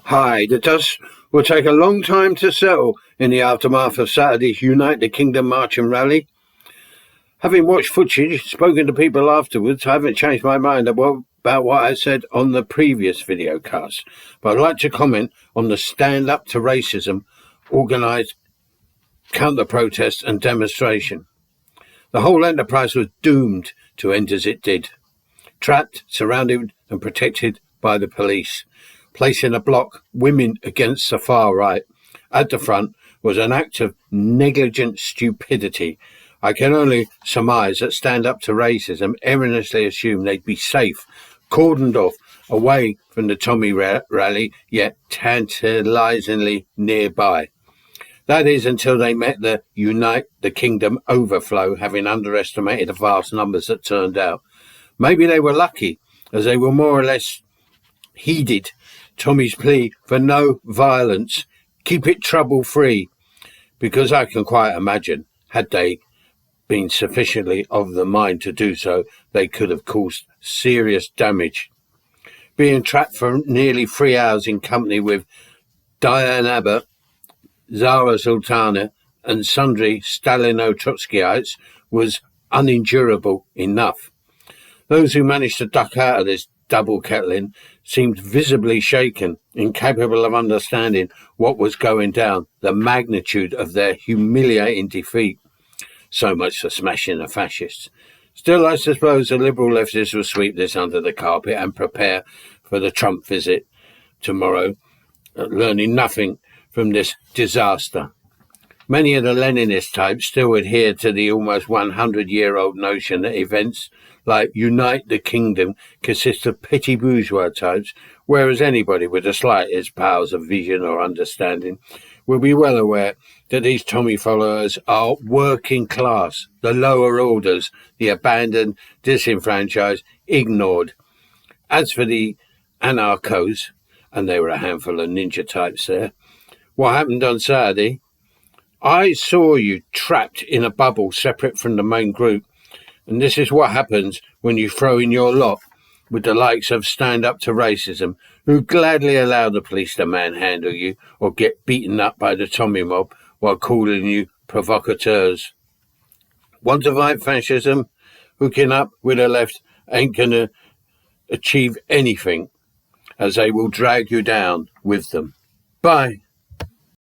Hi, the dust will take a long time to settle in the aftermath of Saturday's Unite the Kingdom march and rally. Having watched footage, spoken to people afterwards, I haven't changed my mind about what I said on the previous video cast, but I'd like to comment on the Stand Up to Racism organised counter-protest and demonstration. The whole enterprise was doomed to end as it did. Trapped, surrounded and protected by the police, placing a block women against the far right at the front was an act of negligent stupidity. I can only surmise that Stand Up to Racism erroneously assumed they'd be safe, cordoned off, away from the Tommy rally, yet tantalisingly nearby. That is until they met the Unite the Kingdom overflow, having underestimated the vast numbers that turned out. Maybe they were lucky, as they were more or less heeded Tommy's plea for no violence, keep it trouble-free, because I can quite imagine, had they been sufficiently of the mind to do so, they could have caused serious damage. Being trapped for nearly 3 hours in company with Diane Abbott, Zara Sultana and sundry Stalino-Trotskyites was unendurable enough. Those who managed to duck out of this double kettling seemed visibly shaken, incapable of understanding what was going down, the magnitude of their humiliating defeat. So much for smashing the fascists. Still, I suppose the liberal leftists will sweep this under the carpet and prepare for the Trump visit tomorrow, learning nothing from this disaster. Many of the Leninist types still adhere to the almost 100-year-old notion that events like Unite the Kingdom consist of petty bourgeois types, whereas anybody with the slightest powers of vision or understanding will be well aware that these Tommy followers are working class, the lower orders, the abandoned, disenfranchised, ignored. As for the anarchos, and there were a handful of ninja types there, what happened on Saturday? I saw you trapped in a bubble separate from the main group, and this is what happens when you throw in your lot with the likes of Stand Up to Racism, who gladly allow the police to manhandle you or get beaten up by the Tommy mob while calling you provocateurs. Want to fight fascism? Hooking up with the left ain't going to achieve anything, as they will drag you down with them. Bye.